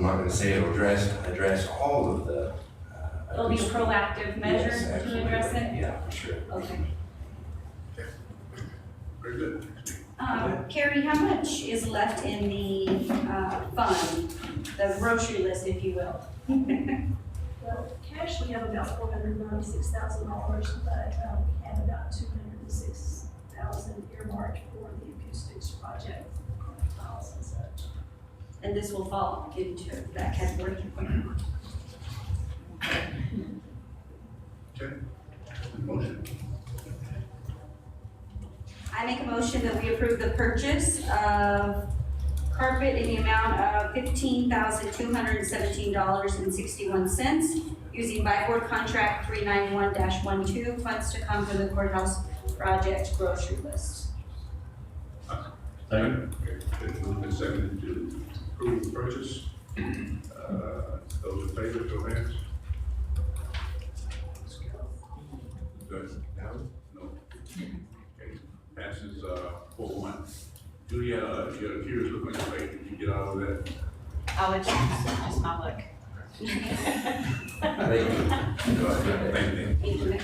I'm not gonna say it'll address all of the. It'll be a proactive measure Yes, to absolutely. address it? Yeah, for sure. Okay. Very good. Carrie, how much is left in the fund, the grocery list, if you will? Well, cash, we have about $496,000, but we have about $206,000 earmarked for the acoustics project, files and such. And this will fall into that category. Okay. Motion. I make a motion that we approve the purchase of carpet in the amount of $15,217.61 using by board contract 391-12, funds to come from the courthouse project grocery list. Second. Okay, it's moved and seconded to approve the purchase. Those in favor, show of hands. Good. No. Okay, passes, 4-1. Julia, you're curious look on your face, did you get out of that? Oh, it's just my look. Thank you. Go ahead. Thank you. Thank you.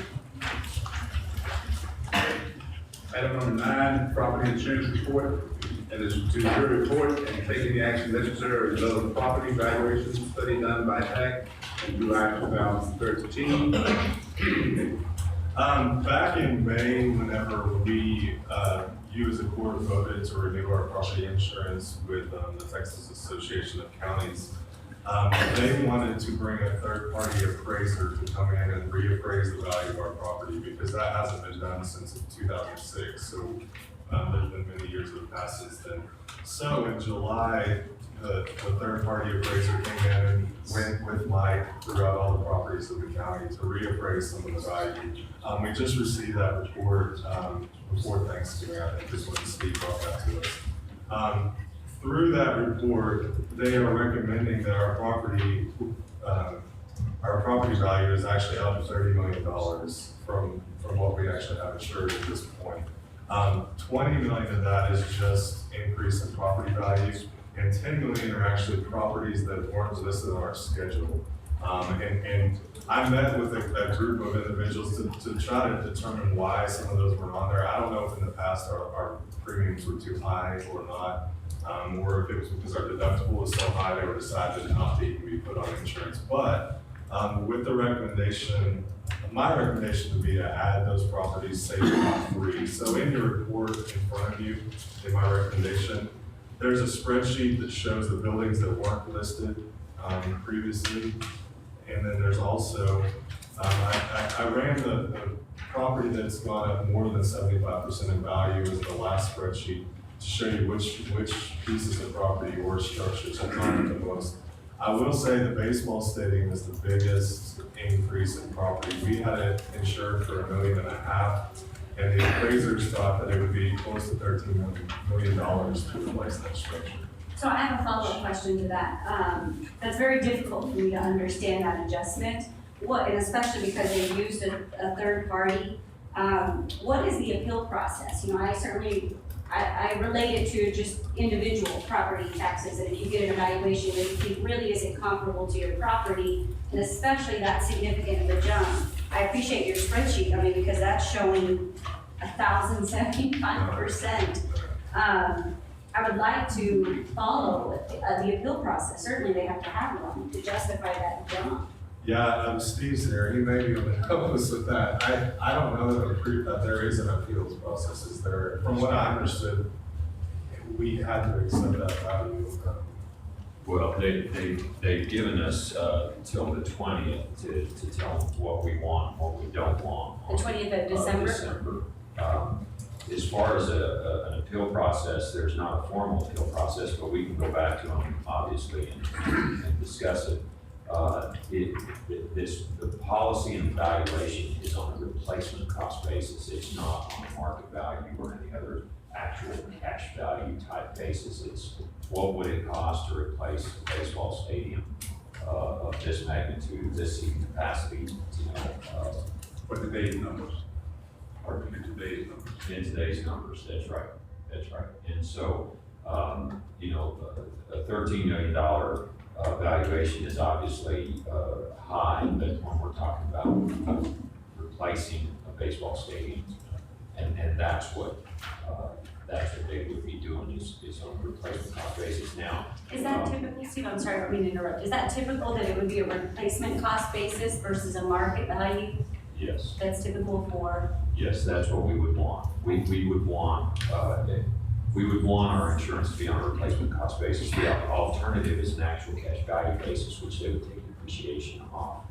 Item number 9, property insurance report. And is to your report and take any action necessary as well as property valuation study done by TAC in July 2013. Back in May, whenever we, you as a court voted to renew our property insurance with the Texas Association of Counties, they wanted to bring a third-party appraiser to come in and reappraise the value of our property because that hasn't been done since 2006. So there's been many years that have passed since then. So in July, the third-party appraiser came in and went with Mike throughout all the properties of the county to reappraise some of the value. We just received that report before Thanksgiving. I think just wanted to speak about that to us. Through that report, they are recommending that our property value is actually up $30 million from what we actually have insured at this point. 20 million of that is just increase in property values, and 10 million are actually properties that weren't listed on our schedule. And I met with a group of individuals to try to determine why some of those weren't on there. I don't know if in the past our premiums were too high or not, or if it was because our deductible was so high they were decided not to even be put on insurance. But with the recommendation, my recommendation would be to add those properties safely lot free. So in your report in front of you, in my recommendation, there's a spreadsheet that shows the buildings that weren't listed previously. And then there's also, I ran the property that's gone up more than 75% in value as the last spreadsheet to show you which pieces of property or structures have gone up the most. I will say the baseball stadium is the biggest increase in property. We had it insured for $1.5 million, and the appraisers thought that it would be close to $13 million to replace that structure. So I have a follow-up question to that. That's very difficult for me to understand that adjustment. And especially because they used a third party. What is the appeal process? You know, I relate it to just individual property taxes, and if you get an evaluation that it really isn't comparable to your property, and especially that significant of a jump. I appreciate your spreadsheet, I mean, because that's showing 1,075%. I would like to follow the appeal process. Certainly they have to have one to justify that jump. Yeah, Steve's there. He may be able to help us with that. I don't know that there is an appeals process. Is there? From what I understood, we had to accept that value. Well, they've given us till the 20th to tell them what we want, what we don't want. The 20th of December? As far as an appeal process, there's not a formal appeal process, but we can go back to them, obviously, and discuss it. The policy and evaluation is on a replacement cost basis. It's not on a market value or any other actual cash value type basis. It's what would it cost to replace a baseball stadium of this magnitude, this seating capacity, For today's numbers. Pardon me? In today's numbers. In today's numbers, that's right. And so, a $13 million valuation is obviously, high, but when we're talking about replacing a baseball stadium, and that's what they would be doing is on a replacement cost basis now. Is that typical, Steve, I'm sorry, I don't mean to interrupt, is that typical that it would be a replacement cost basis versus a market value Yes, that's typical for? yes, that's what we would want. We would want, we would want our insurance to be on a replacement cost basis. The alternative is an actual cash value basis, which they would take depreciation off.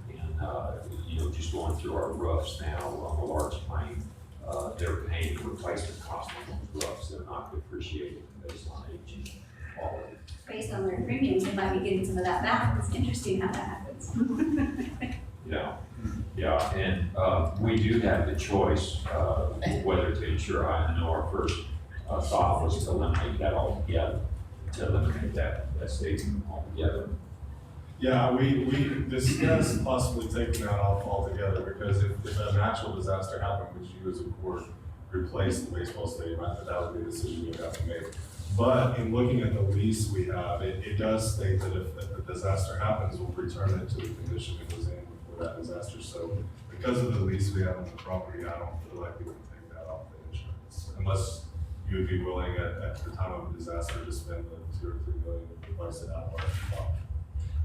And, just going through our roofs now on the large plane, they're paying the replacement cost on those roofs. They're not depreciated based on age and quality. Based on their premiums, they might be getting some of that back. It's interesting how that happens. Yeah, and we do have the choice whether to insure. I know our first thought was to eliminate that altogether, that stadium altogether. Yeah, we discussed possibly taking that off altogether, because if a natural disaster happened, would you as a board replace the baseball stadium? That would be a decision you'd have to make. But in looking at the lease we have, it does state that if the disaster happens, we'll return it to the condition it was in before that disaster. So because of the lease we have on the property, I don't feel like we can take that off the insurance, unless you would be willing at the time of a disaster to spend the 2 or 3 million to replace it out of our pocket.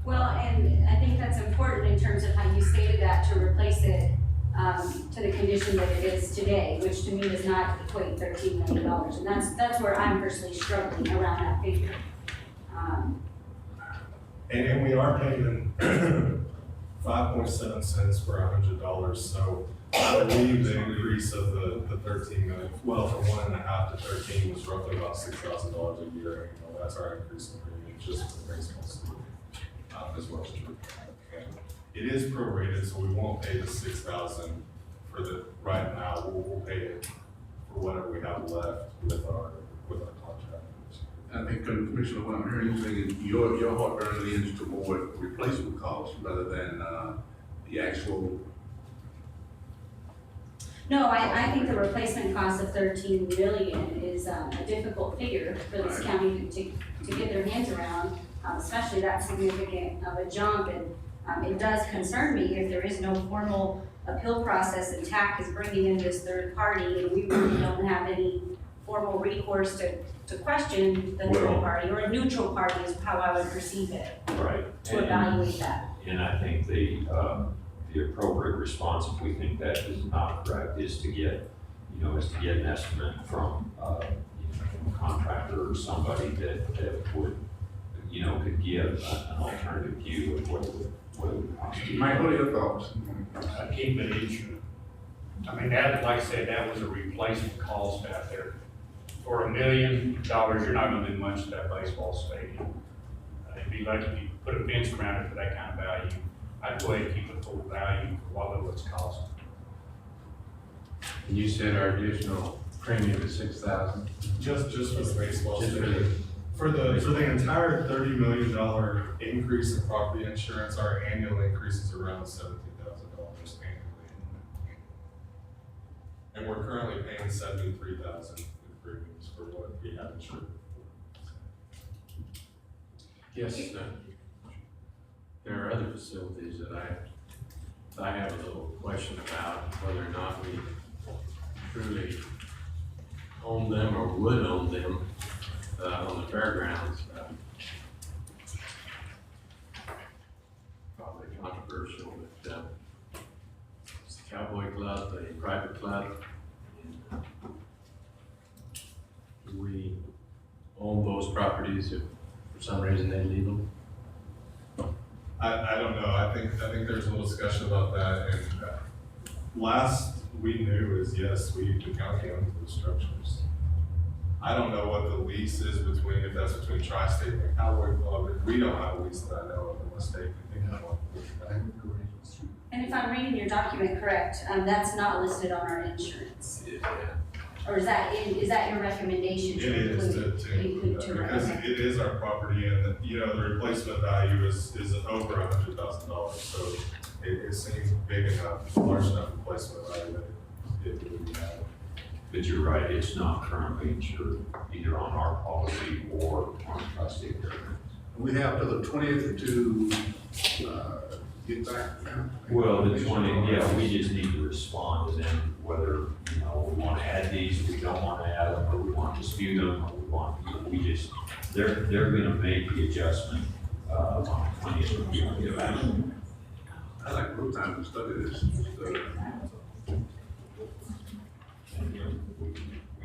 Well, and I think that's important in terms of how you stated that, to replace it to the condition that it is today, which to me does not equate $13 million. And that's where I'm personally struggling around that figure. And we are paying 5.7 cents per $100, so I believe the increase of the 13 million, well, from 1.5 to 13 was roughly about $6,000 a year. That's our increase in premium just for the baseball stadium, as well as true. It is prorated, so we won't pay the 6,000 for the right now. We'll pay it for whatever we have left with our contract. I think, Commissioner, what I'm hearing you saying, your heartburn leans toward replacement costs rather than, the actual. No, I think the replacement cost of 13 million is a difficult figure for this Right. county to get their hands around, especially that significant of a jump. And it does concern me if there is no formal appeal process and TAC is bringing in this third party and we really don't have any formal recourse to question the third Well- party, or a neutral party is how I would perceive it, Right. to evaluate that. And I think the appropriate response, if we think that is not correct, is to get an estimate from, from a contractor or somebody that would, could give an alternative view of what it would cost. Mike, what are your thoughts? Keep it insured. I mean, that, like I said, that was a replacement cost out there. For $1 million, you're not gonna do much to that baseball stadium. It'd be like if you put a fence around it for that kind of value. I'd go ahead and keep the full value for what little it's costing. You said our additional premium is 6,000? Just for the baseball Just for stadium. For the entire $30 million increase in property insurance, our annual increase is around $17,000 annually. And we're currently paying $73,000 in premiums for what we have insured. Yes. There are other facilities that I have a little question about whether or not we truly own them or would own them on the fairgrounds. Probably controversial, but it's the Cowboy Club, a private club. And, do we own those properties if for some reason they leave them? I don't know, I think there's a little discussion about that, and last we knew is yes, the county owns those structures. I don't know what the lease is if that's between Tri-State and Cowboy Club. We don't have a lease that I know of, unless they think I want. And if I'm reading your document correct, that's not listed on our insurance. Or is that your recommendation It to is include to because okay. it is our property, and the replacement value is over $100,000, so it seems big enough, large enough replacement value that it would be added. But you're right, it's not currently insured either on our policy or on Tri-State Fairgrounds. We have till the 20th to, get back. Well, the 20, yeah, we just need to respond to them, whether, you know, we want to add these, or we don't want to add them, or we want to dispute them, or we want, we just, they're gonna make the adjustment, on the 20th, when we get back. I like both times to study this. And, you know, we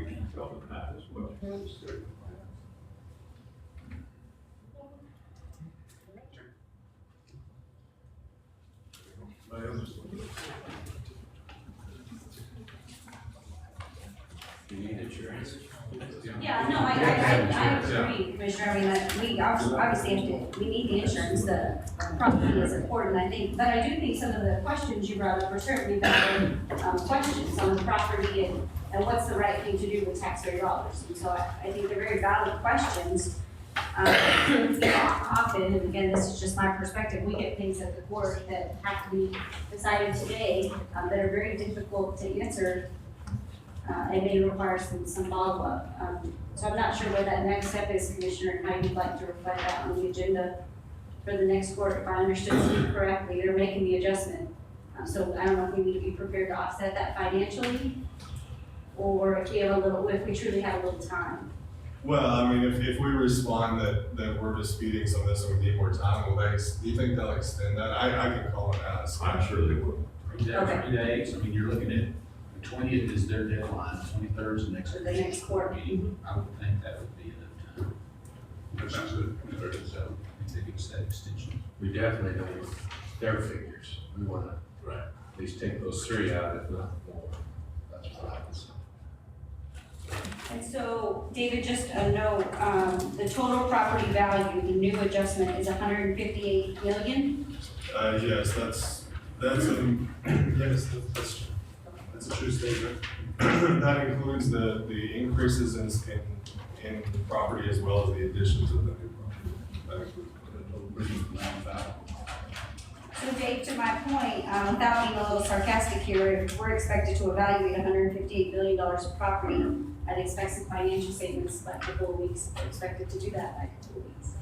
can tell them that as well. Anybody else? You need insurance? Yeah, no, I agree, Commissioner, I mean, that we obviously have to, we need the insurance, the property is important, I think, but I do think some of the questions you brought up are certainly valid, questions on the property and what's the right thing to do with taxpayer dollars, and so I think they're very valid questions. Often, and again, this is just my perspective, we get things at the court that have to be decided today, that are very difficult to answer, and may require some follow-up. So I'm not sure what that next step is, Commissioner, and how you'd like to reflect that on the agenda for the next court. If I understood Steve correctly, they're making the adjustment. So I don't know if we need to be prepared to offset that financially, or if we have if we truly have a little time. Well, I mean, if we respond that we're disputing some of this and we need more time, do you think they'll extend that? I can call and ask. I'm sure they will. Okay. 3 days, I mean, you're looking at, the 20th is their deadline, 23rd is the next. For the next court. meeting. I would think that would be enough time, That sounds good. so I think they give us that extension. We definitely need their figures. We wanna, Right. at least take those 3 out, if not more. That's what I would say. And so, David, just a note, the total property value, the new adjustment is 158 million. Yes, that's yes, that's a true statement. That includes the increases in property as well as the additions of the new property. That includes So Dave, to my point, without being a little sarcastic here, if we're expected to evaluate $158 billion of property, I'd expect some financial statements by a couple of weeks. We're expected to do that by a couple of weeks.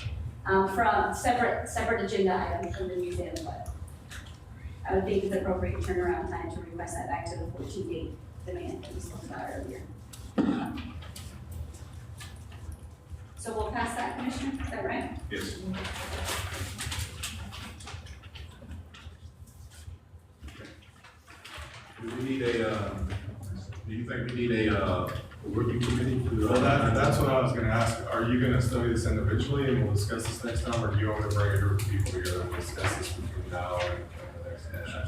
From separate agenda item from the museum, but I would think it's appropriate turnaround time to request that back to the 14-day demand that we spoke about earlier. So we'll pass that, Commissioner, is that right? Yes. Do we need do you think we need a working committee to? Well, that's what I was gonna ask. Are you gonna study this individually and we'll discuss this next time, or do you want to bring a group of people together and discuss this between now and the next session?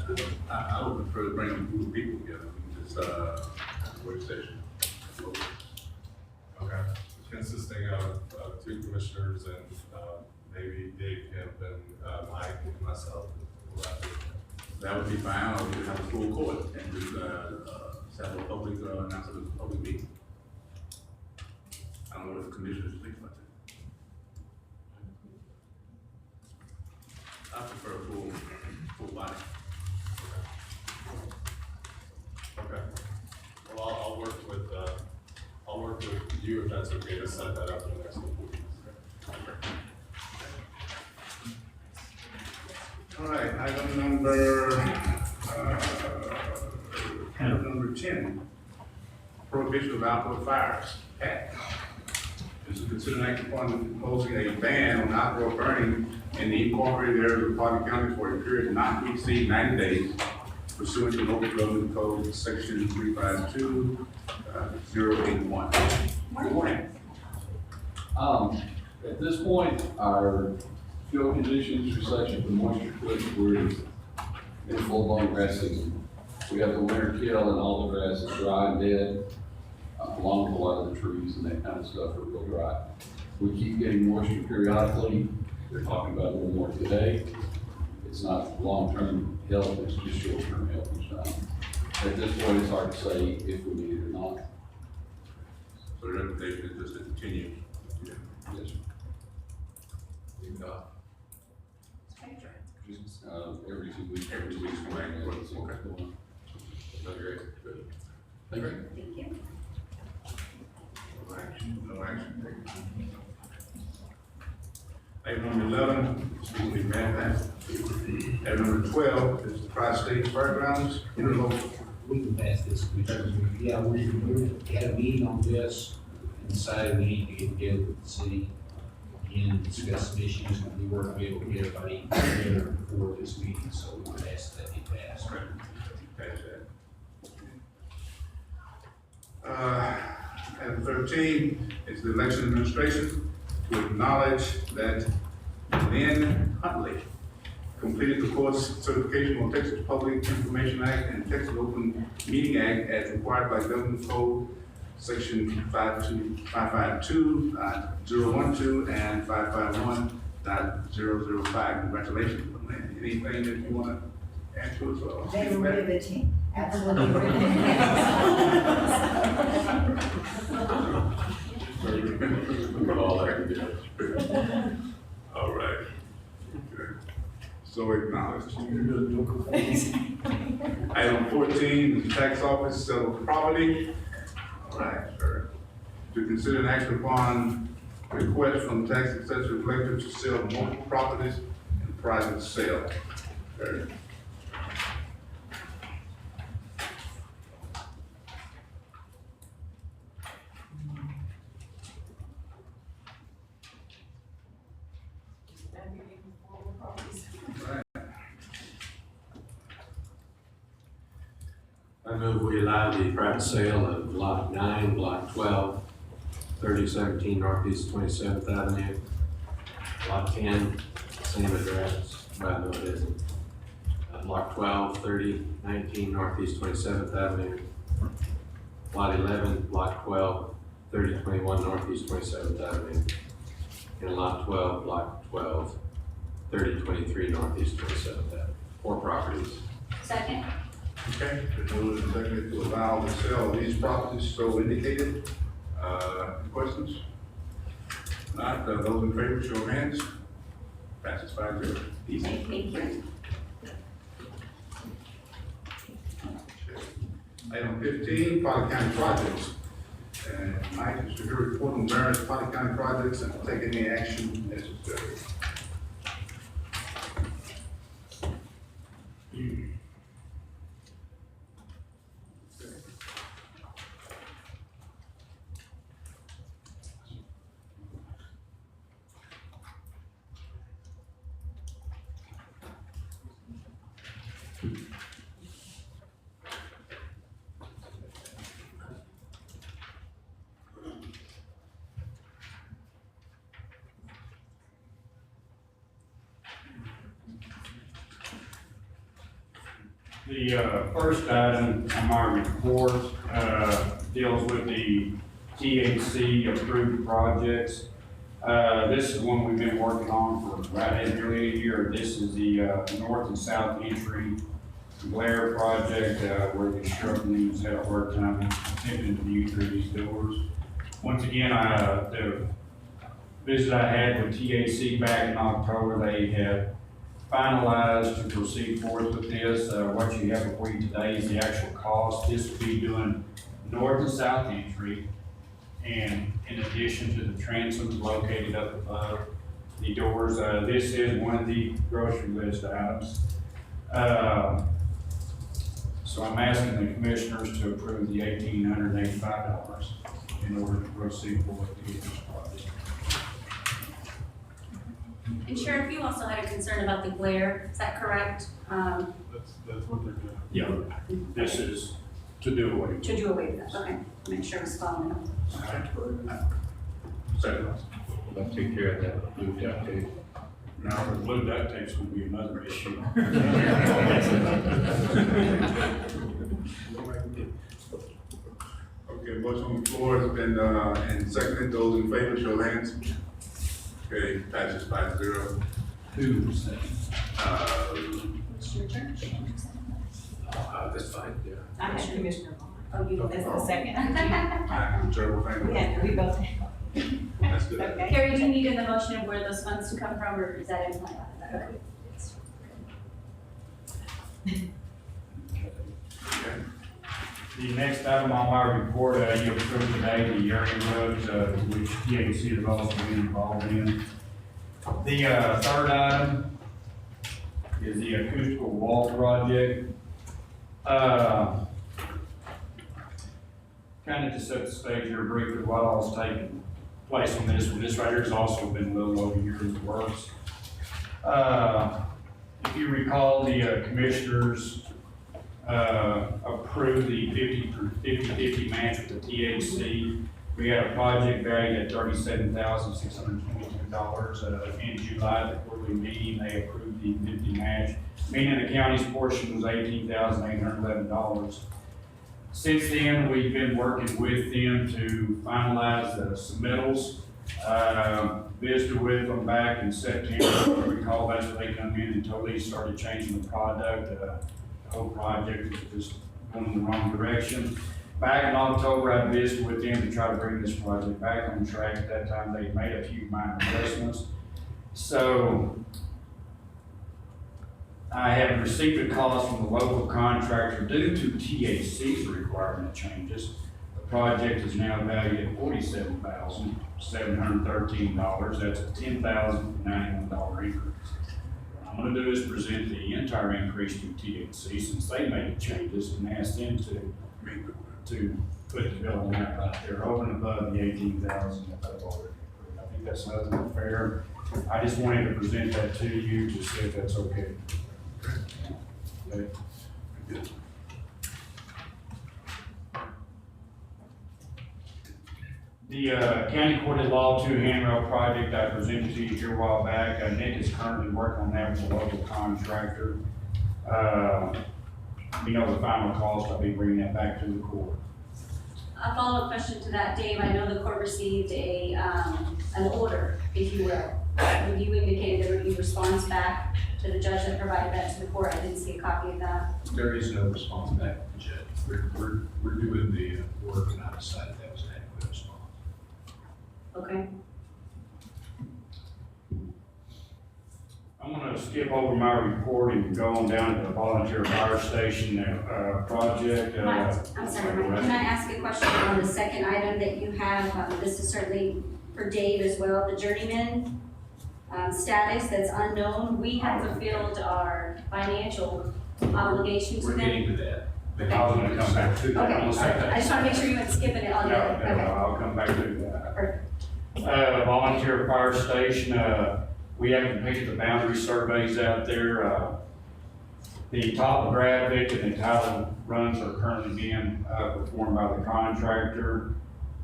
I would prefer to bring a group of people together, just, work session. Okay, consisting of 2 commissioners and, maybe Dave Kemp and, Mike and myself. That would be fine, or we could have a full court and just, have a public, announce it as a public meeting. I don't know what the commissioners think about that. I prefer a full body. Okay. Well, I'll work with you if that's okay to set that up in the next couple of weeks. All right, item number 10, prohibition of outdoor fires. This is considered act upon imposing a ban on outdoor burning in the incorporated areas of Potter County for a period not to exceed 90 days pursuant to local government code section 352, 081. Good morning. At this point, our field conditions for section for moisture push, we're in full-blown grass season. We have the winter kill and all the grass is dry and dead, along with a lot of the trees and that kind of stuff are real dry. We keep getting moisture periodically. They're talking about a little more today. It's not long-term health, it's just short-term health each time. At this point, it's hard to say if we need it or not. So the recommendation is just to continue. Yes, sir. Every 2 weeks. Every 2 weeks, right. Okay. Great, good. Thank you. Thank you. No action taken. Item number 11, excuse me, man, item number 12 is the Tri-State Fairgrounds interlocal. We can pass this, because we had a meeting on this, and decided we need to get together with the city and discuss some issues, and we weren't able to get everybody together before this meeting, so we would ask that it pass. Pass that. Item 13 is the election administration to acknowledge that Lynn Huntley completed the course certification on Texas Public Information Act and Texas Open Meeting Act as required by Government Code Section 552.012 and 551.005. Congratulations, Lynn. Anything that you want to add to us? Or They were riveting, absolutely riveting. All right. Okay. So acknowledged. Item 14 is the tax office sale of property. All right, sir. To consider an action upon request from tax assessor collector to sell multiple properties in private sale. Okay. I move we allow the private sale of lot 9, block 12, 3017 Northeast 27th Avenue. Lot 10, same address, well, no, it isn't. Block 12, 3019 Northeast 27th Avenue. Lot 11, block 12, 3021 Northeast 27th Avenue. And lot 12, block 12, 3023 Northeast 27th Avenue. 4 properties. Second? Okay, the move is seconded to allow the sale of these properties so indicated. Questions? Not, those in favor, show of hands. Passes 5-0. Easy. Thank you. Item 15, Potter County projects. And Mike is to hear a report on various Potter County projects and take any action necessary. The first item on my report deals with the THC approved projects. This is one we've been working on for right nearly a year. This is the north and south entry glare project where the construction is at work, and I'm attempting to view through these doors. Once again, the visit I had with THC back in October, they have finalized to proceed forward with this. What you have before you today is the actual cost. This will be doing north and south entry, and in addition to the transoms located up above the doors. This is one of the grocery list items. So I'm asking the commissioners to approve the $1,885 in order to proceed forward to get this project. And Sheriff, you also had a concern about the glare, is that correct? That's what they're doing. Yeah, this is to do away. To do away with that, okay, make sure it's following up. Second. Let's take care of that blue duct tape. Now, the blue duct tape's gonna be another issue. Okay, motion on the floor has been, and seconded. Those in favor, show of hands. Okay, passes 5-0. Who second? It's your turn. That's fine, yeah. I had Commissioner Bond. Oh, you, That's the second. I'm terrible thing. Yeah, we both. That's good. Okay. Carrie, do you need in the motion of where those funds to come from, or is that in plan? Okay. Okay. The next item on my report, you approved today the area roads, which THC has also been involved in. The third item is the acoustical wall project. Kind of to set the stage here briefly what all's taking place on this one. This right here has also been a little over a year in the works. If you recall, the commissioners approved the 50-50 match with the THC. We had a project valued at $37,622. In July, the quarterly meeting, they approved the 50 match, meaning the county's portion was $18,811. Since then, we've been working with them to finalize the submittals. Visited with them back in September. If you recall, that's when they come in and totally started changing the product. The whole project was just going in the wrong direction. Back in October, I visited with them to try to bring this project back on track. At that time, they made a few minor adjustments. So I have received a cost from the local contractor due to THC's requirement changes. The project is now valued at $47,713. That's a $10,091 increase. What I'm going to do is present the entire increase to THC since they made the changes and ask them to put the bill on that right there over and above the $18,000 that they've already approved. I think that's nothing unfair. I just wanted to present that to you to see if that's okay. Okay. The County Court of Law 2 handrail project I presented to you here a while back, Nick is currently working on that with a local contractor. We know the final cost, I'll be bringing that back to the court. A follow-up question to that, Dave, I know the court received an order, if you will. When you indicated there would be response back to the judge that provided that to the court, I didn't see a copy of that. There is no response back from the judge. We're doing the work, and I decided that was an adequate response. Okay. I'm gonna skip over my report and go on down to the volunteer fire station project. I'm sorry, Mike, can I ask a question on the second item that you have? This is certainly for Dave as well, the journeyman status that's unknown. We have fulfilled our financial obligation to We're them. getting to that. I was gonna come back to that. Okay, I just wanna make sure you weren't skipping it on the, No, okay. I'll come back to that. Perfect. Volunteer fire station, we have completed the boundary surveys out there. The topographic and the title runs are currently being performed by the contractor.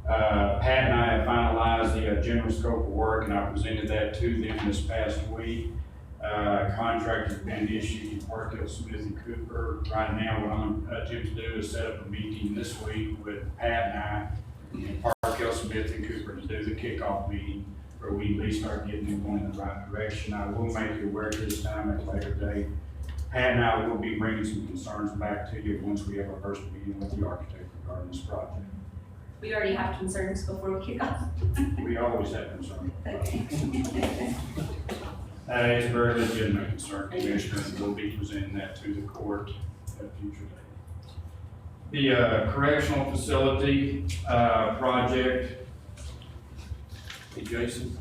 Pat and I have finalized the general scope of work, and I presented that to them this past week. Contractor's been issued to Parkhill, Smith and Cooper. Right now, what I'm going to attempt to do is set up a meeting this week with Pat and I and Parkhill, Smith and Cooper to do the kickoff meeting where we at least start getting them going in the right direction. I will make you aware this time at a later date. Pat and I will be bringing some concerns back to you once we have our first meeting with the architect regarding this project. We already have concerns before we kick off. We always have concerns. Okay. It's a very legitimate concern, Commissioner, and we'll be presenting that to the court at a future date. The correctional facility project. Hey, Jason.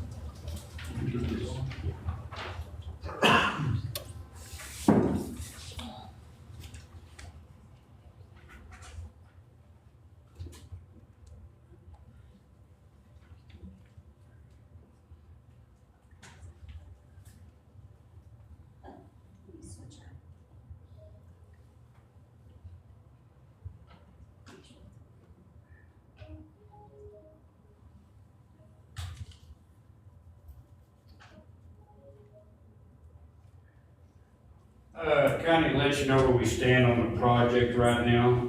Kind of let you know where we stand on the project right now.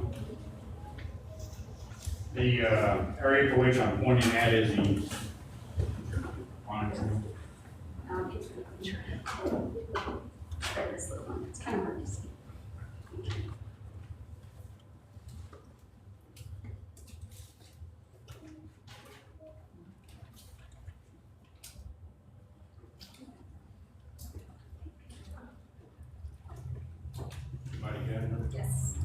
The area for which I'm pointing at is the This little one, it's kind of hard to see. Yes.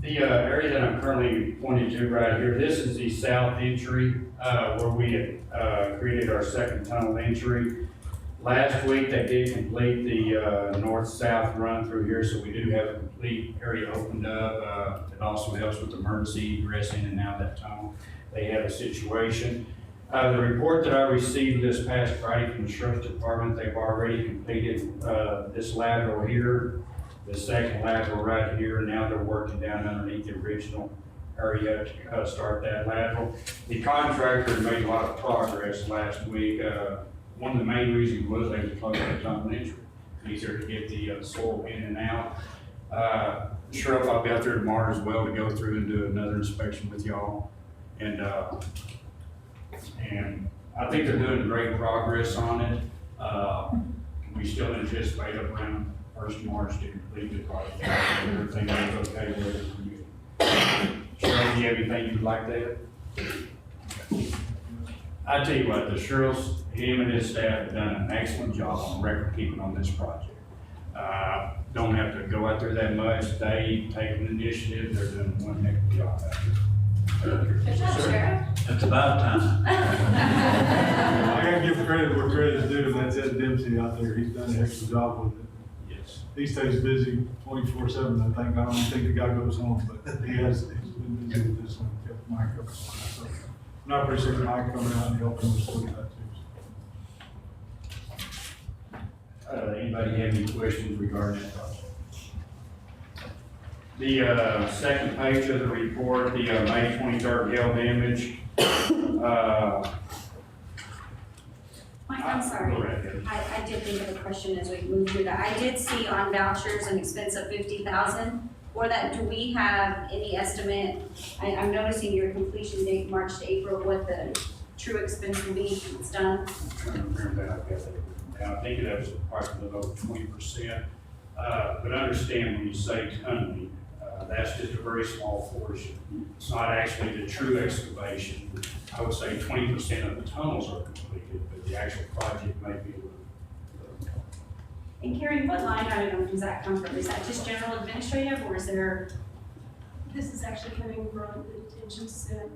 The area that I'm currently pointing to right here, this is the south entry where we had created our second tunnel entry. Last week, they did complete the north-south run through here, so we do have a complete area opened up. It also helps with emergency egress in and out of that tunnel. They had a situation. The report that I received this past Friday from the Sheriff's Department, they've already completed this lateral here, the second lateral right here. Now they're working down underneath the original area to start that lateral. The contractor made a lot of progress last week. One of the main reasons was they were plugging the tunnel entry. Easier to get the soil in and out. Sheriff, I'll be out there tomorrow as well to go through and do another inspection with y'all. And I think they're doing great progress on it. We still anticipate around 1st March to complete the project. Everything is okay with it. Sheriff, do you have anything you'd like to add? I tell you what, the sheriff's, him and his staff have done an excellent job on record keeping on this project. Don't have to go out there that much. They take an initiative. They're doing one heck of a job out there. Good job, Sheriff. It's about time. I gotta give credit where credit is due, that's Ed Dempsey out there, he's done an excellent job with it. Yes. He stays busy 24/7, I think, I don't think the guy goes home, but he's been busy with this one, kept Mike up on it, so. And I appreciate Mike coming out and helping us with that too. Anybody have any questions regarding that project? The second page of the report, the May 23rd hail damage. Mike, I'm sorry. Go right ahead. I did think of a question as we moved through that. I did see on vouchers an expense of $50,000. For that, do we have any estimate? I'm noticing your completion date, March to April, what the true expense will be when it's done. I'm trying to remember that. I've got that written down. I think that was approximately about 20%. But understand when you say tunneling, that's just a very small portion. It's not actually the true excavation. I would say 20% of the tunnels are completed, but the actual project may be a little. And Karen, what line item does that come from? Is that just general administrative, or is there? This is actually coming from the detention center,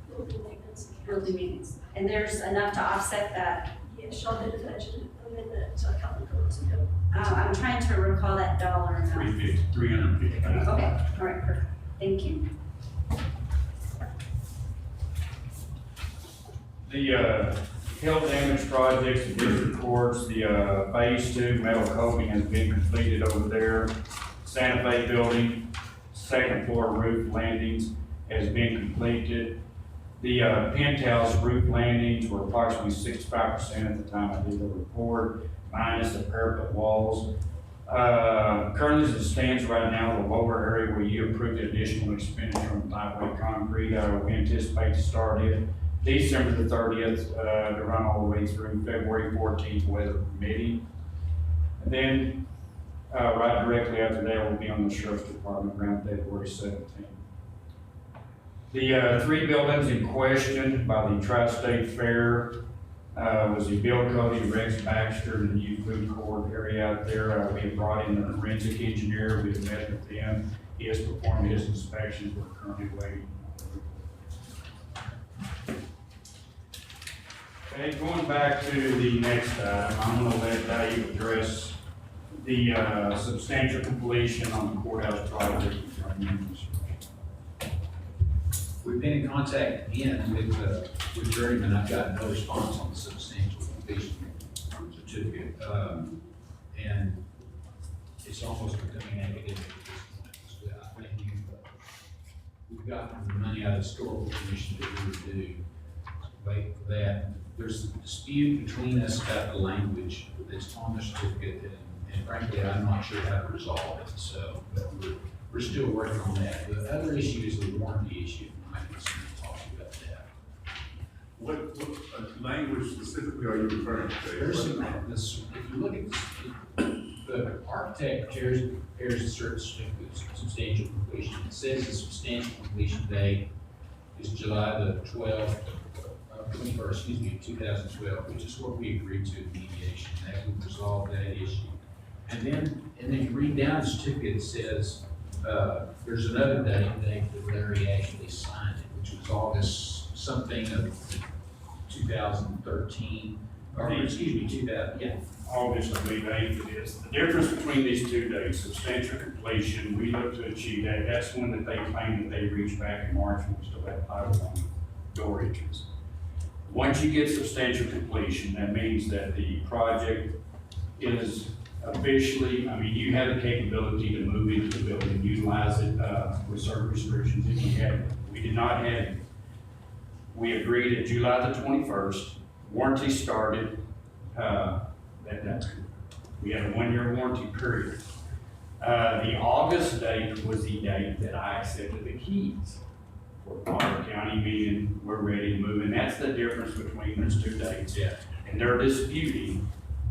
building maintenance. Building maintenance? And there's enough to offset that? Yes, y'all did a budget amendment a couple of months ago. I'm trying to recall that dollar amount. 350. Okay, all right, perfect. Thank you. The hail damage projects, the district courts, the phase 2 metal coping has been completed over there. Santa Fe building, second floor roof landings has been completed. The penthouse roof landings were approximately 65% at the time I did the report, minus the parapet walls. Currently, as it stands right now, the lower area where you approved the additional expenditure on lightweight concrete, we anticipate to start it December the 30th, to run all the way through February 14th, weather permitting. And then, right directly after that, we'll be on the Sheriff's Department around February 17th. The 3 buildings in question by the Tri-State Fair was the Bill Cody, Rex Baxter, and the new food court area out there. We have brought in a forensic engineer, we have met with them. He has performed his inspections, we're currently waiting. Okay, going back to the next item, I'm gonna let Dave address the substantial completion on the courthouse project. We've been in contact again with Journeyman. I've got no response on the substantial completion certificate. And it's almost becoming academic at this point. So I think we've gotten the money out of the historical commission that we would do. Wait for that. There's a dispute between us about the language that's on the certificate, and frankly, I'm not sure how to resolve it. So, but we're still working on that. The other issue is the warranty issue. I can talk to you about that. What language specifically are you referring to? There's some, if you look at the architect prepares a certain substantial completion. It says the substantial completion date is July the 21st, 2012, which is what we agreed to in mediation. That would resolve that issue. And then you read down the certificate, it says, there's another date that Larry actually signed it, which was August something of 2013. or excuse me, 2000, yeah. August, I believe, 8th it is. The difference between these 2 dates, substantial completion, we look to achieve that. That's when that they claim that they reached back in March when we still had 501 door entries. Once you get substantial completion, that means that the project is officially, I mean, you have the capability to move into the building, utilize it, with certain restrictions if you have. We did not have it. We agreed at July the 21st, warranty started, we had a 1-year warranty period. The August date was the date that I accepted the keys for Potter County, meaning we're ready to move, and that's the difference between those 2 dates. Yeah. And they're disputing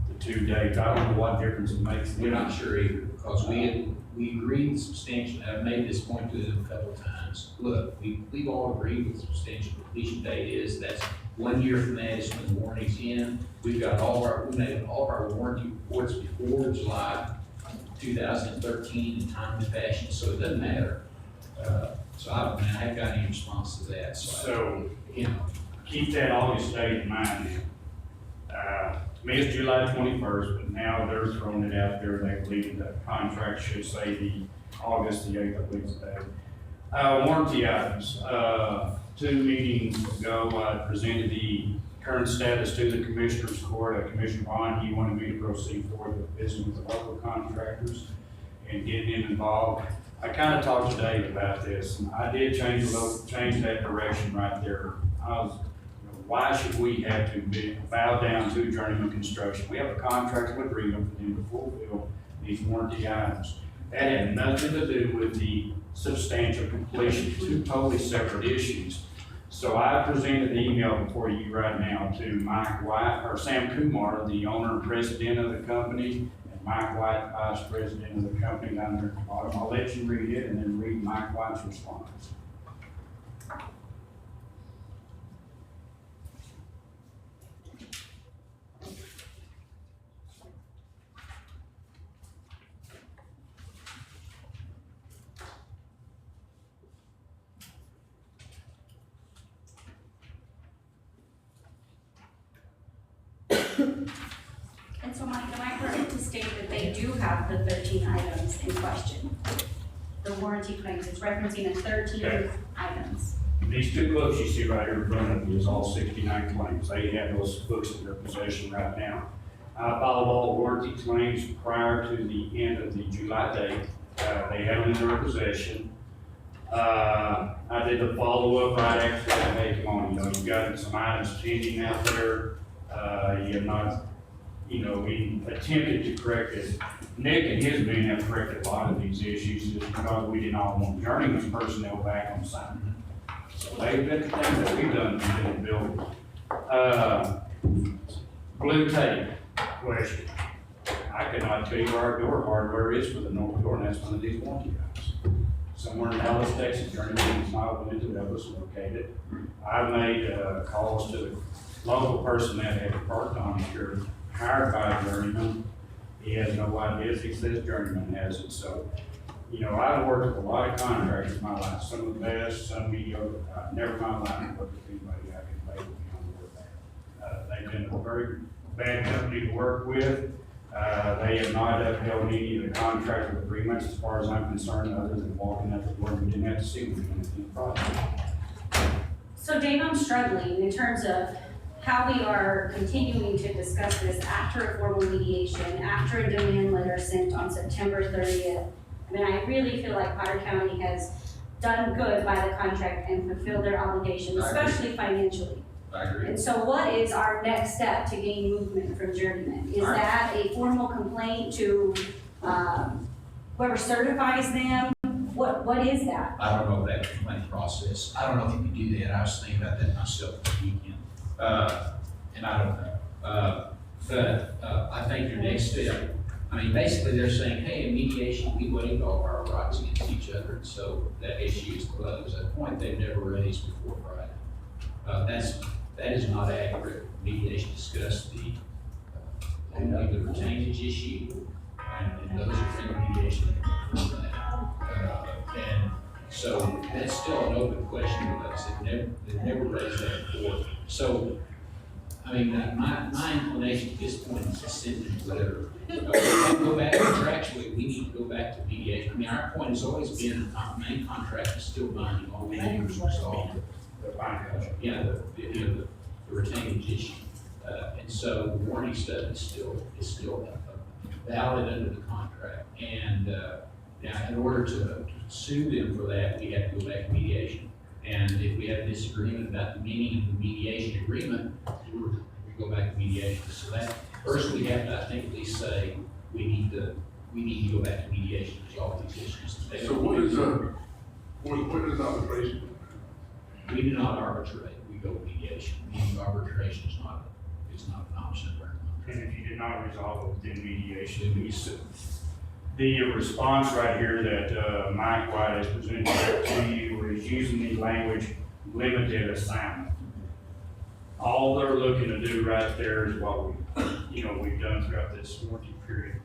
the 2 dates. I don't know what difference it makes. We're not sure either, because we agreed substantial, I've made this point to them a couple of times. Look, we've all agreed with substantial completion date is, that's 1 year from that is when the warranty's in. We made all of our warranty reports before July 2013 in timely fashion, so it doesn't matter. So I don't, I haven't got any response to that, So, you know. keep that August date in mind then. To me, it's July 21st, but now they're throwing it out there. They believe that the contract should say the August the 8th, I believe is the day. Warranty items. 2 meetings ago, I presented the current status to the Commissioner's Court. Commissioner Bond, he wanted me to proceed forward with visiting with the local contractors and getting them involved. I kind of talked to Dave about this, and I did change that direction right there. Why should we have to bow down to Journeyman Construction? We have a contractual agreement for them to fulfill these warranty items. That had nothing to do with the substantial completion, 2 totally separate issues. So I presented the email before you right now to Mike White, or Sam Kumar, the owner and president of the company, and Mike White, vice president of the company down there at the bottom. I'll let you read it and then read Mike White's response. And so Mike, am I correct to state that they do have the 13 items in question? The warranty claims, it's referencing the 13 Okay. items. These 2 books you see right here in front of you is all 69 claims. They have those books in their possession right now. I filed all warranty claims prior to the end of the July date. They have them in their possession. I did the follow-up right after that. Hey, come on, you've got some items pending out there. You have not, we attempted to correct it. Nick and his men have corrected a lot of these issues just because we did not want Journeyman's personnel back on site. So they've been the things that we've done in the building. Blue tape question. I could not tell you where our door hardware is for the north door, and that's one of these warranty items. Somewhere in Dallas, Texas, Journeyman is not willing to Douglas located. I made calls to the local person that had parked on here, hired by Journeyman. He has no ideas. He says Journeyman has it. So, I've worked with a lot of contractors in my life, some of the best, some mediocre. Never in my life worked with anybody I can label beyond where they've been a very bad company to work with. They have not upheld any of the contractual agreements as far as I'm concerned, other than walking out the door and we didn't have to see them in the project. So Dave, I'm struggling in terms of how we are continuing to discuss this after a formal mediation, after a demand letter sent on September 30th. I mean, I really feel like Potter County has done good by the contract and fulfilled their obligations, especially financially. I agree. And so what is our next step to gain movement from Journeyman? Is that a formal complaint to whoever certifies them? What is that? I don't know that complaint process. I don't know if you can do that. I was thinking about that myself this weekend. And I don't know. But I think your next step, basically they're saying, hey, in mediation, we waived all of our rights against each other. And so that issue is closed. A point they've never raised before Friday. That is not accurate. Mediation discussed the retainage issue, and those are in mediation. And so that's still an open question with us. They've never raised that before. So I mean, my inclination at this point is to send them a letter. Go back contractually, we need to go back to mediation. I mean, our point has always been, our main contract is still binding, all we need to resolve. Yeah, the retainage issue. And so the warranty stuff is still valid under the contract. And, now, in order to sue them for that, we have to go back to mediation. And if we have a disagreement about the meaning of the mediation agreement, we go back to mediation. So that, first we have to, I think, at least say, we need to go back to mediation to resolve these issues. So what is arbitration? We do not arbitrate, we go to mediation. Meaning arbitration is not an option of our contract. And if you did not resolve it within mediation, we sue. The response right here that Mike White has presented back to you is using the language limited assignment. All they're looking to do right there is what we've done throughout this warranty period.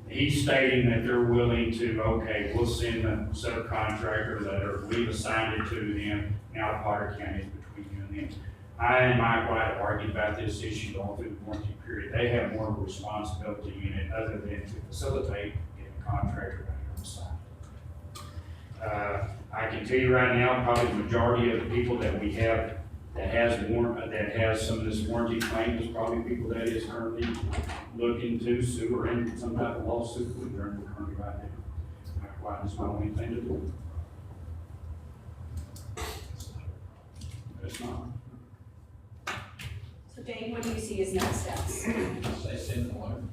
He's stating that they're willing to, okay, we'll send a subcontractor letter, we've assigned it to them, now Potter County is between you and them. I and Mike White have argued about this issue all through the warranty period. They have more of a responsibility in it other than to facilitate getting a contractor out here on site. I can tell you right now, probably the majority of the people that we have that has some of this warranty claim is probably people that is currently looking to sue or in some type of lawsuit with them currently right now. Mike White is not only thing to do. It's not. So Dave, what do you see as next steps? They send the letter.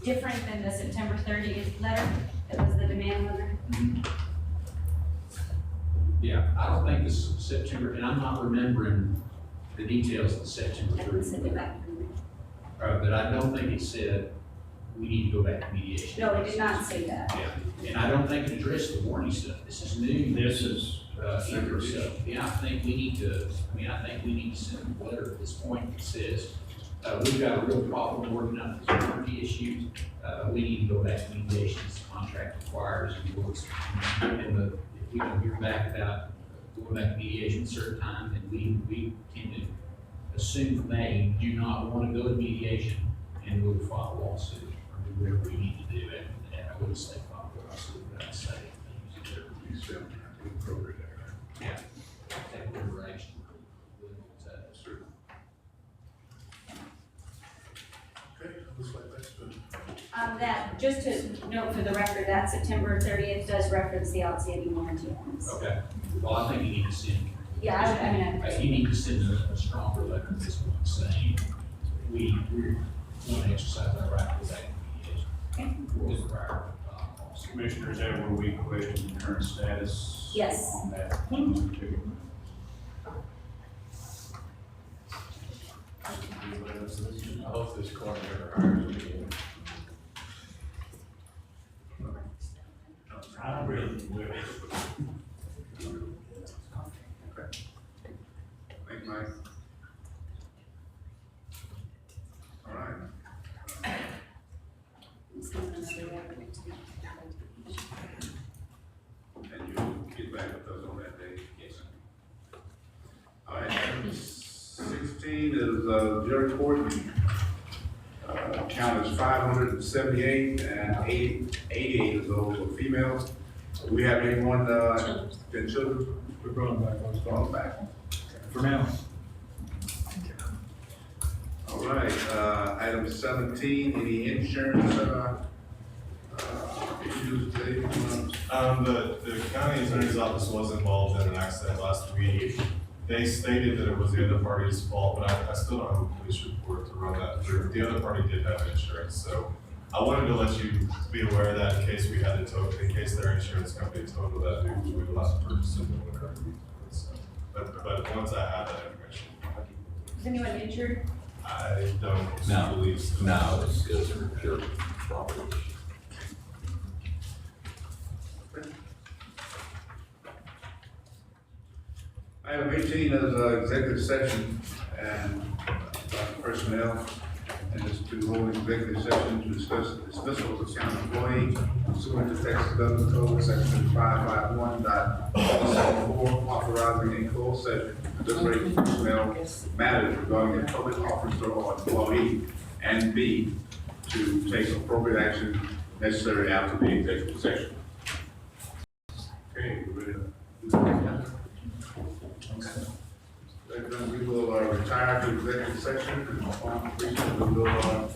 Different than the September 30th letter? That was the demand letter? Yeah, I don't think this is September, and I'm not remembering the details of the September I can send it 30th. back. But I don't think it said we need to go back to mediation. No, it did not say that. Yeah, and I don't think it addressed the warranty stuff. This is new. This is Either, so, yeah, I think we need to send a letter at this point that says, we've got a real problem working out these warranty issues. We need to go back to mediation as the contract requires. And if we don't hear back about going back to mediation at a certain time, then we can assume from that you do not want to go to mediation and we'll file a lawsuit or do whatever we need to do after that. I wouldn't say file a lawsuit, but I'd say yeah, take whatever action. Okay, looks like that's good. That, just to note for the record, that September 30th does reference the outstanding warranty bonds. Okay, well, I think you need to send. Yeah, You need to send a stronger letter at this point saying, we want to exercise our right to go back to mediation. With prior, Commissioner, is that where we question the current status? Yes. On that? I hope this court never hires me again. I really will. Thank you, Mike. All right. And you'll get back with us on that day? Yes. All right, item 16 is, Jerry Courtney. Count is 578 and 88 of those are females. Do we have anyone, that children? We're going back, let's go. Going back. For now. All right, item 17, any insurance, issues today? The county attorney's office was involved in an accident last week. They stated that it was the other party's fault, but I still don't have a police report to run that through. The other party did have insurance, so I wanted to let you be aware of that in case we had to total, in case their insurance company totaled that due, we will have to purchase it or whatever. So, but once I have that information, Is anyone injured? I don't No. believe so. No, it's just for pure property. Item 18 is executive session and personnel, and it's to hold executive session to discuss the dismissal of a county employee pursuant to Texas Government Code Section 551.74, authorizing a closed session deliberate personnel matters regarding a public officer or employee, and B, to take appropriate action necessary after the executive session. Okay, we're ready to do that. Then we will retire to executive session, and upon completion, we will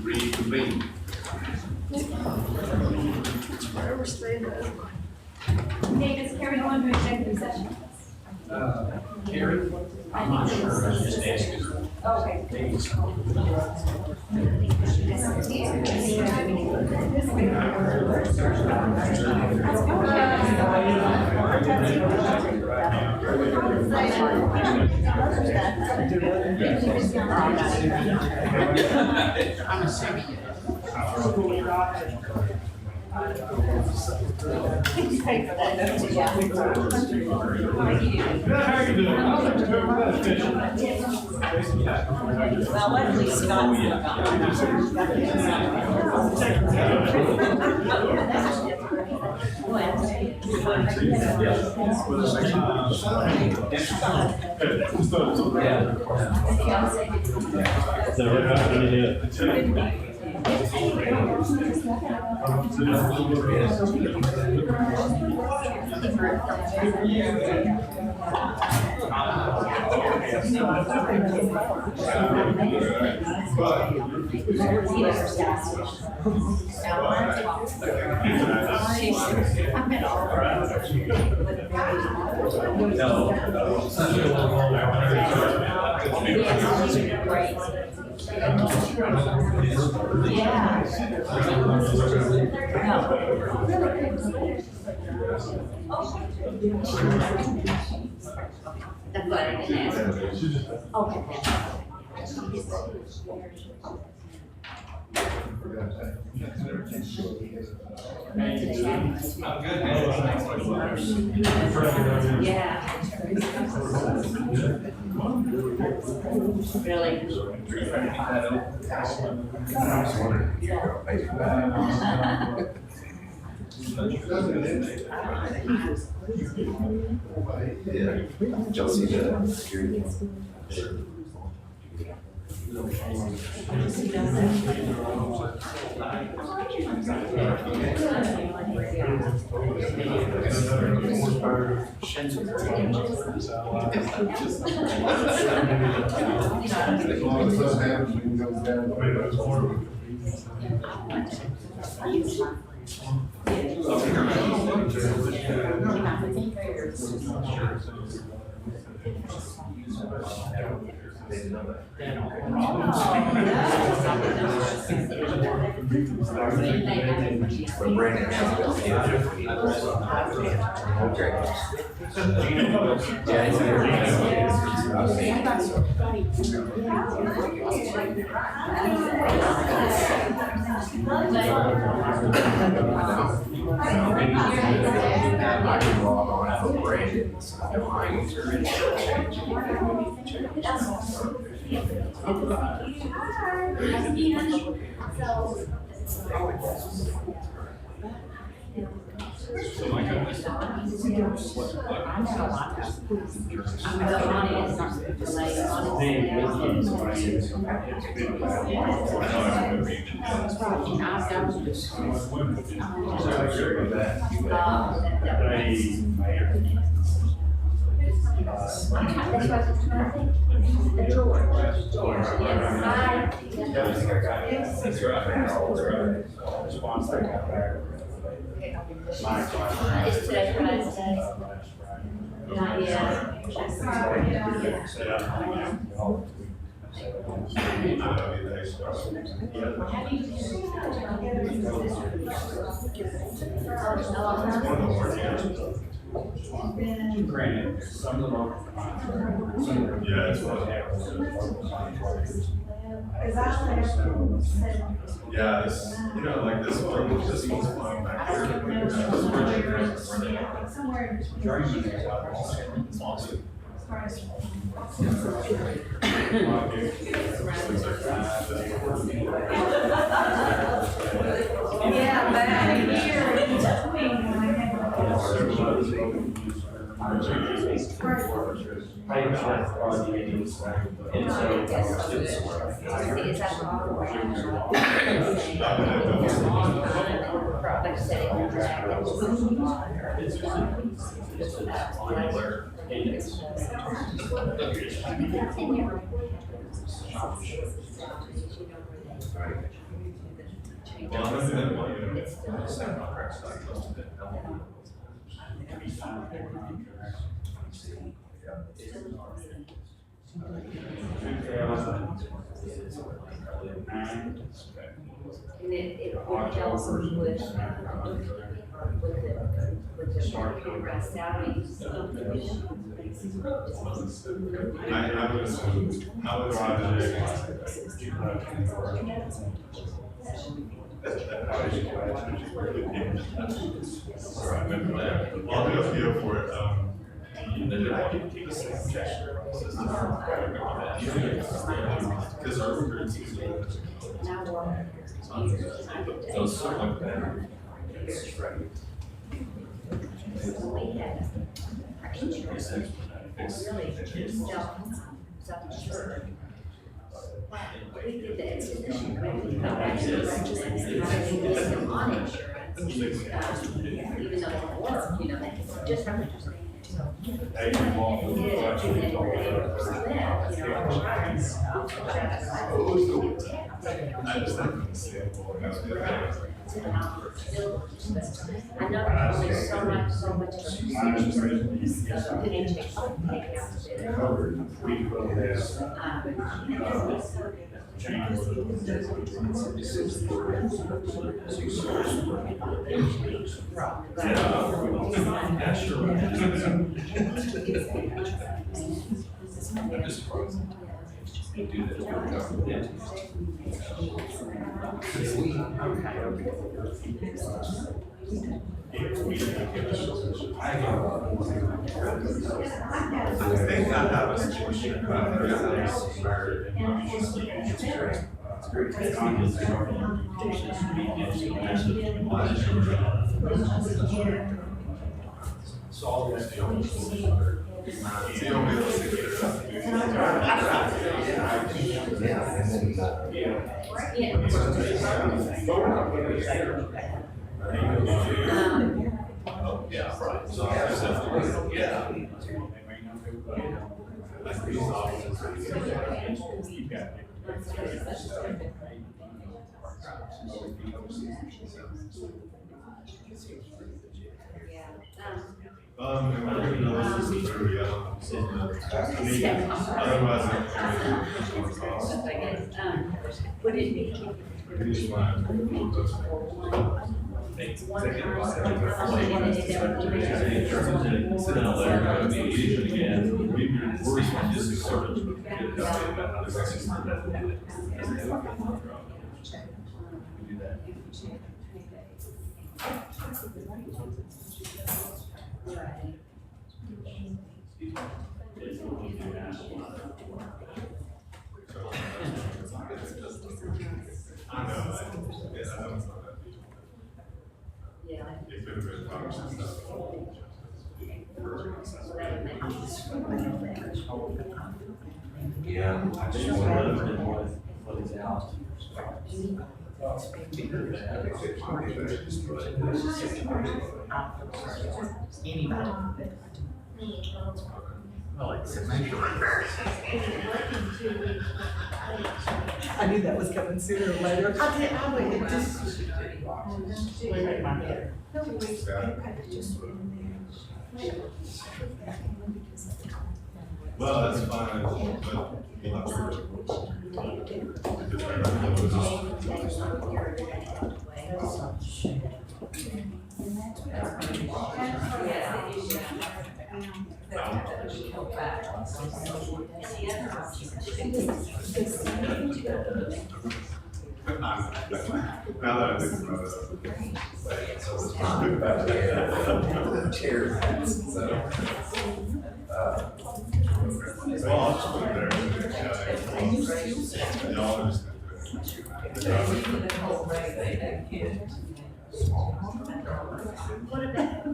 reconvene. Wherever stay there. Davis, carry on to executive session. Gary, I'm not sure, I was just asking. Okay. I'm assuming. Well, luckily Scott's Chelsea, the security. Is today your last day? Not yet. Granted, some of them are. Yeah, it's yeah, this, you know, like this one's flying back here. Somewhere in between. It's awesome. Yeah, but I had a year in between when I had my Is that wrong? Like I said, And it helps with the salaries. I would assume, I would rather. I'll do a feel for it, because our recruits is Those are better. We had our insurance, really, self-insured. We did the expedition, we got back to the register, on insurance, even though it worked, you know, they just have to just. I know there's only so much of I think I have a situation about yeah, right. So yeah. Like these officers. And we're gonna know this is true, yeah. Otherwise, Would it be? we just want Yeah, I just wonder what is out. I knew that was coming sooner or later. I waited just. well, that's fine, but we'll have now that I think about it. Chair. Well, I'll just put it there. Y'all understand. What about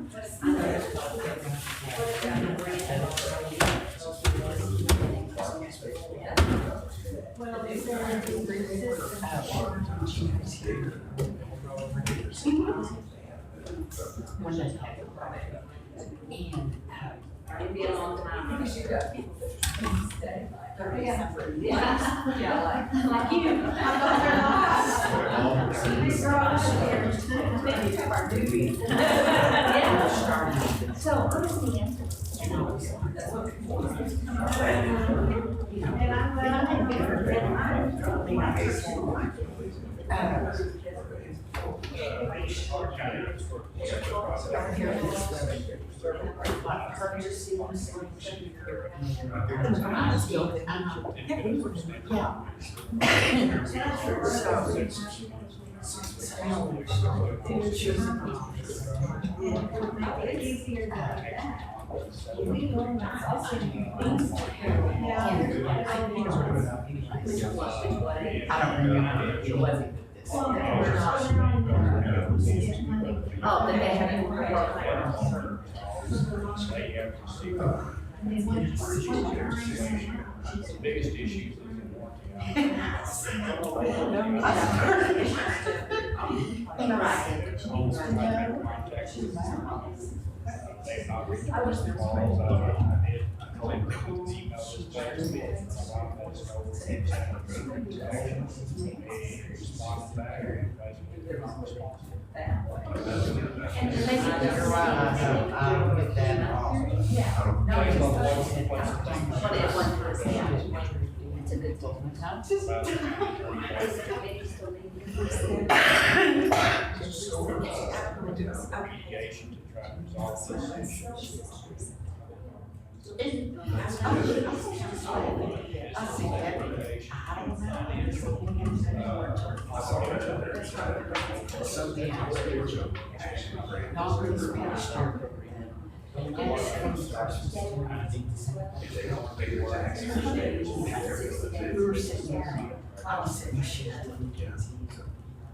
It'd be a long time. Yeah, like you. So, honestly, oh, but they haven't. The biggest issue is in warranty. They've not responded to calls. I did collect emails with players. They responded back. They're not responsible. It's a good thing. Mediation to try to resolve this issue.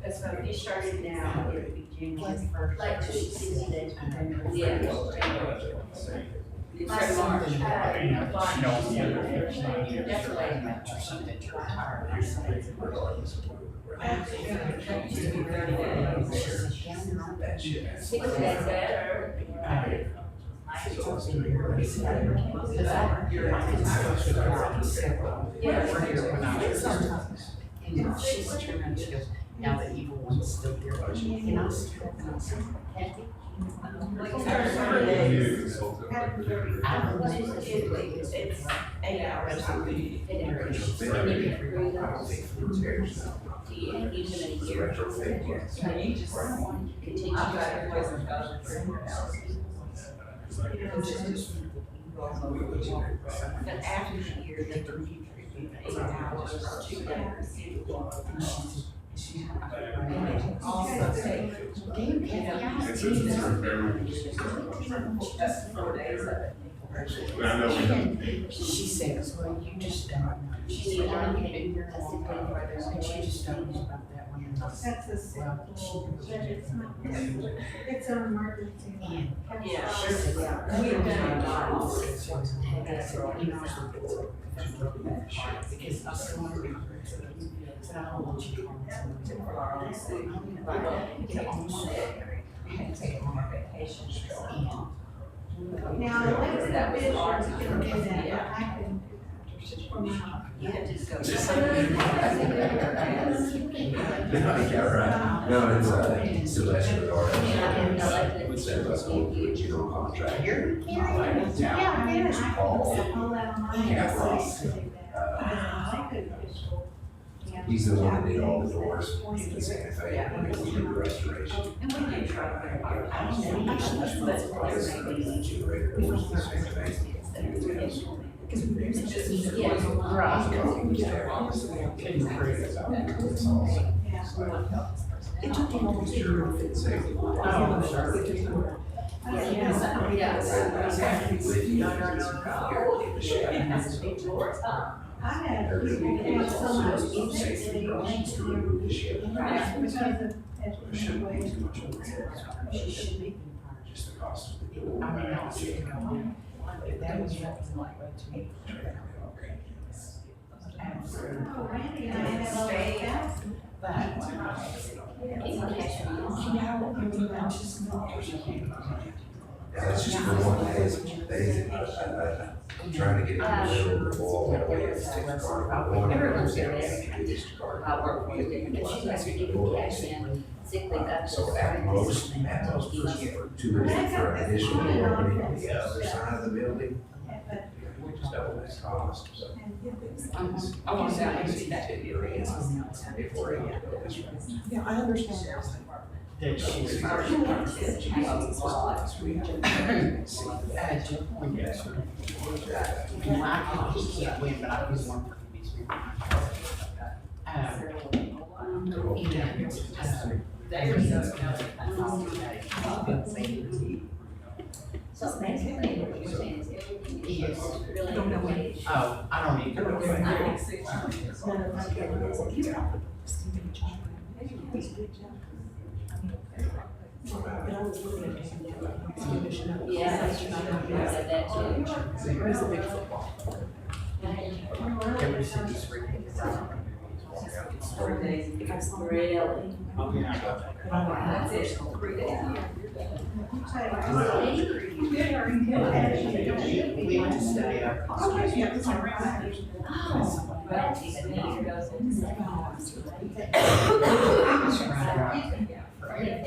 So if you started now, it would be January first. Like 60 days. Yeah. You start March. And she's turned around, she goes, now the evil one's still here. And I said, Kathy, it's 8 hours. But after the year, they can keep 8 hours, 2 days. Also, that's 4 days of it. She says, well, you just don't know. She said, I need to be here all day, but you just don't know about that one. That's a simple, but it's not, it's an emergency. Yeah, she said, yeah. We've done a lot. Because I still want to be. But I don't want you to call me. Take on vacation. Now, elected officials can do that, I can. You have to just go. No, it's Sylvester Regarding. Would say let's go to a general contract. Yeah, I can, I can pull that on my. He's the one that did all the doors in the Santa Fe, when we did the restoration. And we can try to. Generator doors in the Santa Fe. It took him almost a year to fix it. I had people have so much interest in because of education. She should be. Just the cost of the door. I mean, I'll see it go on. That was nothing like that to me. Absolutely. But. That's just for one day, I'm trying to get it in the middle of the wall, that way it's six car. One of them's down, it's car. I work with her, but she has to give me cash in, sick leave up to So at most, for 2 weeks for an additional building on the other side of the building, we just double that cost, so. I want to say I see that. If we're able to go this way. Yeah, I understand. That she's. He can't win, but I was one for these people. So basically, what you're saying is everything is really Don't know okay. Oh, I don't need to. Yeah, that's true. I said that too. Where's the big football? Every city's free. Really? That's it. We went to study our. Oh, that's even neater.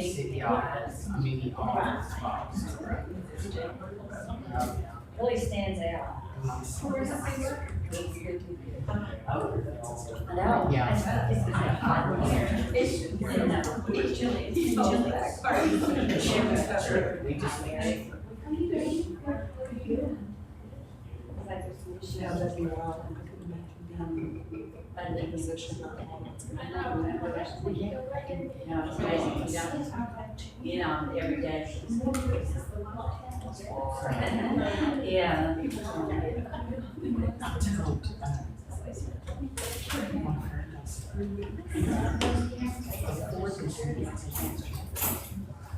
City office, I mean, the office. Really stands out. I know. Yeah. We just married. Yeah, that'd be wild. I think position. Yeah, it's amazing. You know, every day. Yeah.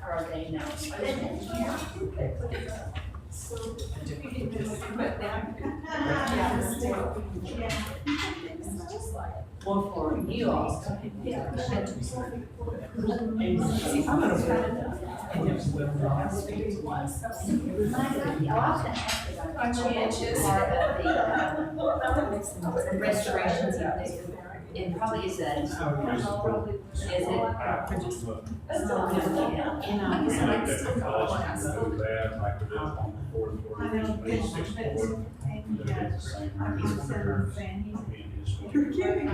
Or they know. Well, for you all. The restorations it probably is that. Is it? You're kidding.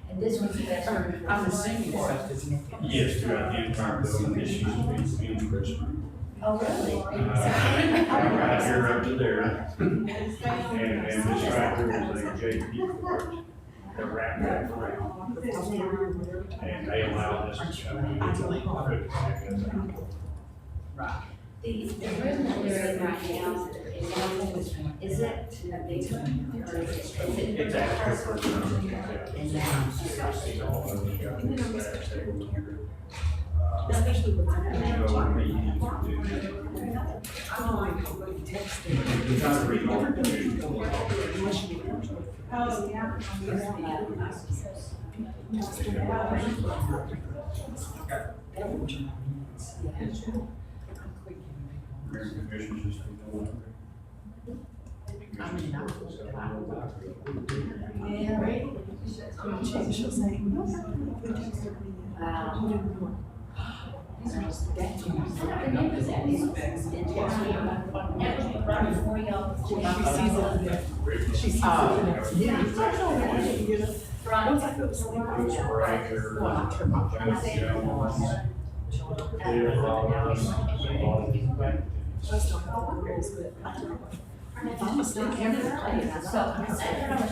And this one's the best. I'm assuming stuff is. Yes, throughout the entire building, this used to be in Richmond. Oh, really? Right here up to there. And this right here is a JP court that wrapped that around. And they allowed us to come in. Right. The room that we're in right now, is it? It's actually for the. And now. Especially with Oh, yeah.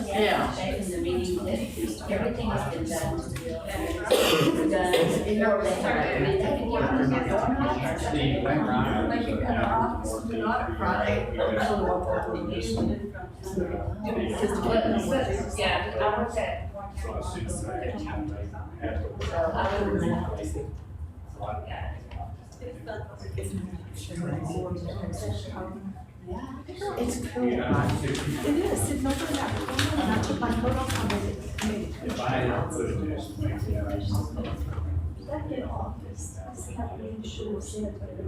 Yeah. In the meeting, that everything has been done. Done. In order to have it taken care of. Like you're gonna off, not Friday. Yeah, I worked at. Yeah, it's cool, right? It is, sitting over in that corner, and I took my coat off, I made it. If I had put it this way, yeah. That get office, that's how we should have said, but